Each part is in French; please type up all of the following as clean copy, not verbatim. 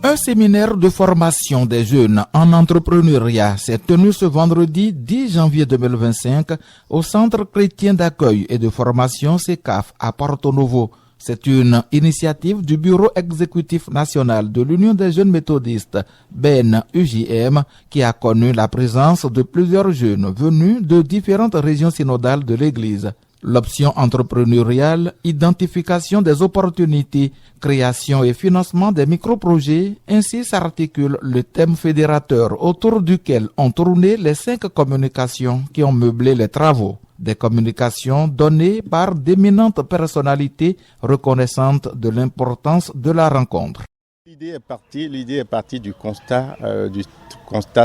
Un séminaire de formation des jeunes en entrepreneuriat s'est tenu ce vendredi 10 janvier 2025 au Centre chrétien d'accueil et de formation CECAF à Porto Novo. C'est une initiative du Bureau exécutif national de l'Union des jeunes méthodistes, BEN-UJM, qui a connu la présence de plusieurs jeunes venus de différentes régions synodales de l'Église. L'option entrepreneuriale, identification des opportunités, création et financement des microprojets, ainsi s'articule le thème fédérateur autour duquel ont tourné les 5 communications qui ont meublé les travaux. Des communications données par d'éminentes personnalités reconnaissantes de l'importance de la rencontre. L'idée est partie du constat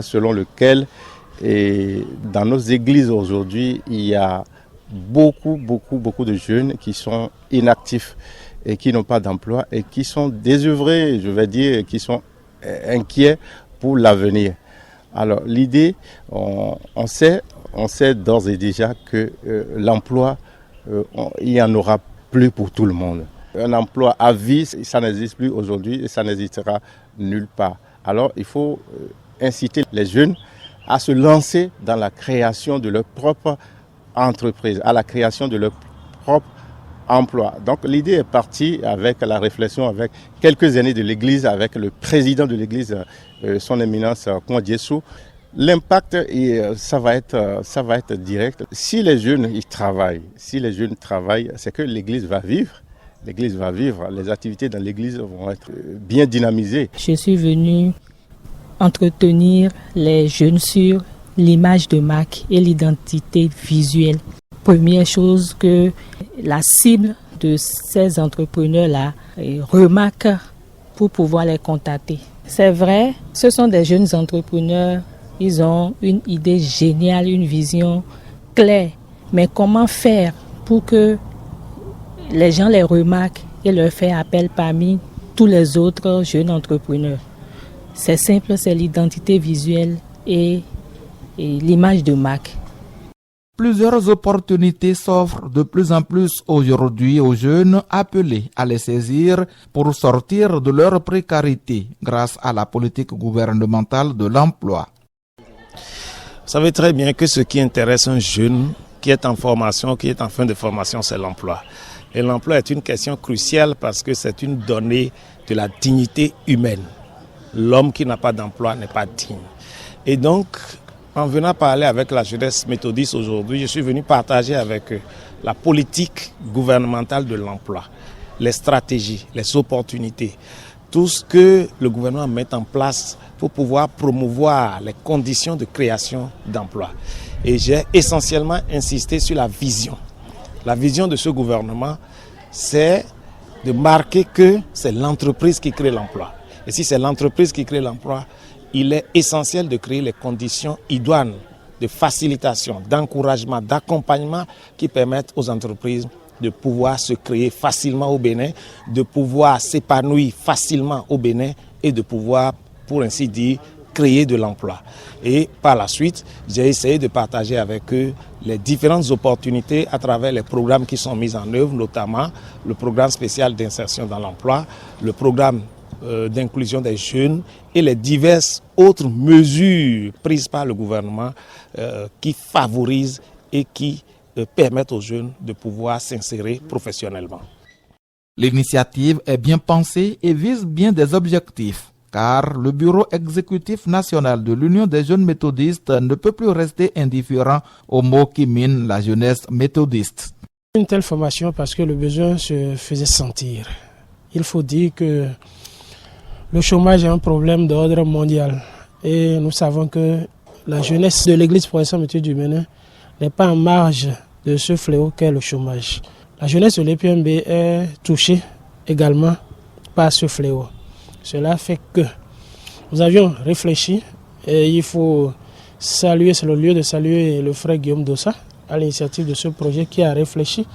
selon lequel dans nos églises aujourd'hui, il y a beaucoup de jeunes qui sont inactifs et qui n'ont pas d'emploi et qui sont désœuvrés, je vais dire, qui sont inquiets pour l'avenir. Alors l'idée, on sait d'ores et déjà que l'emploi, il n'y en aura plus pour tout le monde. Un emploi à vie, ça n'existe plus aujourd'hui et ça n'existera nulle part. Alors il faut inciter les jeunes à se lancer dans la création de leur propre entreprise, à la création de leur propre emploi. Donc l'idée est partie avec la réflexion avec quelques années de l'Église, avec le président de l'Église, son éminence Kondiesu. L'impact, ça va être direct. Si les jeunes travaillent, c'est que l'Église va vivre. L'Église va vivre, les activités dans l'Église vont être bien dynamisées. Je suis venu entretenir les jeunes sur l'image de marque et l'identité visuelle. Première chose que la cible de ces entrepreneurs-là remarque pour pouvoir les contacter. C'est vrai, ce sont des jeunes entrepreneurs, ils ont une idée géniale, une vision claire. Mais comment faire pour que les gens les remarquent et leur faire appel parmi tous les autres jeunes entrepreneurs? C'est simple, c'est l'identité visuelle et l'image de marque. Plusieurs opportunités s'offrent de plus en plus aujourd'hui aux jeunes appelés à les saisir pour sortir de leur précarité grâce à la politique gouvernementale de l'emploi. Vous savez très bien que ce qui intéresse un jeune qui est en formation, qui est en fin de formation, c'est l'emploi. Et l'emploi est une question cruciale parce que c'est une donnée de la dignité humaine. L'homme qui n'a pas d'emploi n'est pas digne. Et donc, en venant parler avec la jeunesse méthodiste aujourd'hui, je suis venu partager avec eux la politique gouvernementale de l'emploi, les stratégies, les opportunités, tout ce que le gouvernement met en place pour pouvoir promouvoir les conditions de création d'emplois. Et j'ai essentiellement insisté sur la vision. La vision de ce gouvernement, c'est de marquer que c'est l'entreprise qui crée l'emploi. Et si c'est l'entreprise qui crée l'emploi, il est essentiel de créer les conditions idoines de facilitation, d'encouragement, d'accompagnement qui permettent aux entreprises de pouvoir se créer facilement au Bénin, de pouvoir s'épanouir facilement au Bénin et de pouvoir, pour ainsi dire, créer de l'emploi. Et par la suite, j'ai essayé de partager avec eux les différentes opportunités à travers les programmes qui sont mis en œuvre, notamment le programme spécial d'insertion dans l'emploi, le programme d'inclusion des jeunes et les diverses autres mesures prises par le gouvernement qui favorisent et qui permettent aux jeunes de pouvoir s'insérer professionnellement. L'initiative est bien pensée et vise bien des objectifs, car le Bureau exécutif national de l'Union des jeunes méthodistes ne peut plus rester indifférent aux maux qui minent la jeunesse méthodiste. Une telle formation parce que le besoin se faisait sentir. Il faut dire que le chômage est un problème d'ordre mondial et nous savons que la jeunesse de l'Église progressive méthodiste du Bénin n'est pas en marge de ce fléau qu'est le chômage. La jeunesse de l'EPMB est touchée également par ce fléau. Cela fait que nous avions réfléchi et il faut saluer, c'est le lieu de saluer le frère Guillaume Dossa à l'initiative de ce projet qui a réfléchi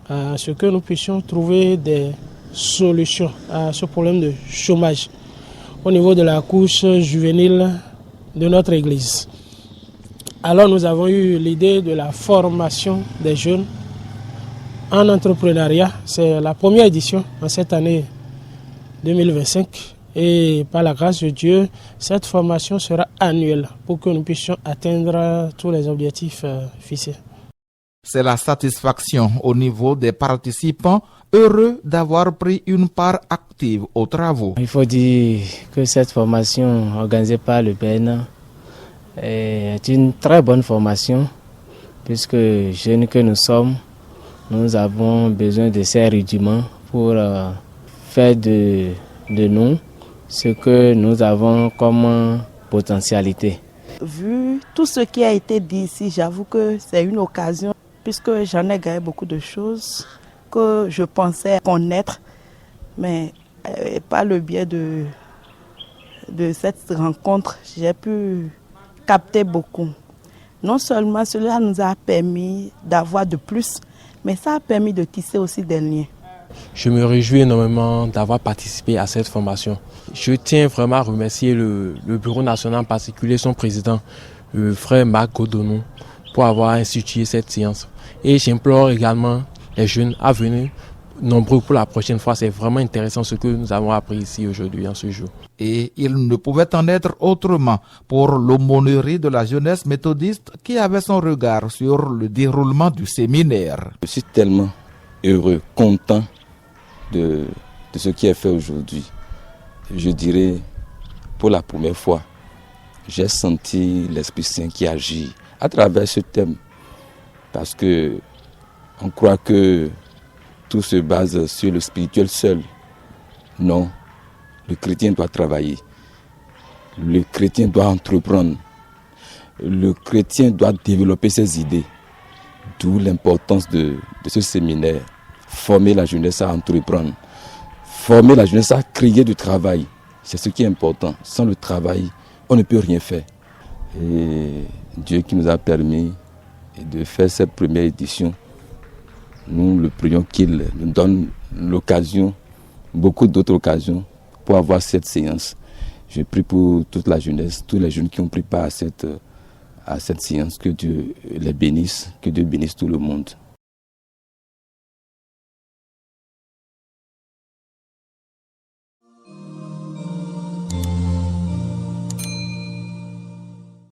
à ce que nous puissions trouver des solution à ce problème de chômage au niveau de la couche juvénile de notre Église. Alors nous avons eu l'idée de la formation des jeunes en entrepreneuriat. C'est la première édition en cette année 2025 Et par la grâce de Dieu, cette formation sera annuelle pour que nous puissions atteindre tous les objectifs fixés. C'est la satisfaction au niveau des participants, heureux d'avoir pris une part active aux travaux. Il faut dire que cette formation organisée par le BN est une très bonne formation, puisque jeunes que nous sommes, nous avons besoin de ces rudiments pour faire de nous ce que nous avons comme potentialité. Vu tout ce qui a été dit ici, j'avoue que c'est une occasion, puisque j'en ai gagné beaucoup de choses que je pensais connaître, mais par le biais de cette rencontre, j'ai pu capter beaucoup. Non seulement cela nous a permis d'avoir de plus, mais ça a permis de tisser aussi des liens. Je me réjouis énormément d'avoir participé à cette formation. Je tiens vraiment à remercier le Bureau national, en particulier son président, le frère Marc Godonou, pour avoir institué cette séance. Et j'implore également les jeunes à venir nombreux pour la prochaine fois. C'est vraiment intéressant ce que nous avons appris ici aujourd'hui, en ce jour. Et il ne pouvait en être autrement pour l'aumônerie de la jeunesse méthodiste qui avait son regard sur le déroulement du séminaire. Je suis tellement heureux, content de ce qui est fait aujourd'hui. Je dirais, pour la première fois, j'ai senti l'Esprit Saint qui agit à travers ce thème. Parce que on croit que tout se base sur le spirituel seul. Non, le chrétien doit travailler. Le chrétien doit entreprendre. Le chrétien doit développer ses idées. D'où l'importance de ce séminaire. Former la jeunesse à entreprendre. Former la jeunesse à créer du travail. C'est ce qui est important. Sans le travail, on ne peut rien faire. Et Dieu qui nous a permis de faire cette première édition, nous le prions qu'il nous donne l'occasion, beaucoup d'autres occasions pour avoir cette séance. Je prie pour toute la jeunesse, tous les jeunes qui ont pris part à cette séance, que Dieu les bénisse, que Dieu bénisse tout le monde.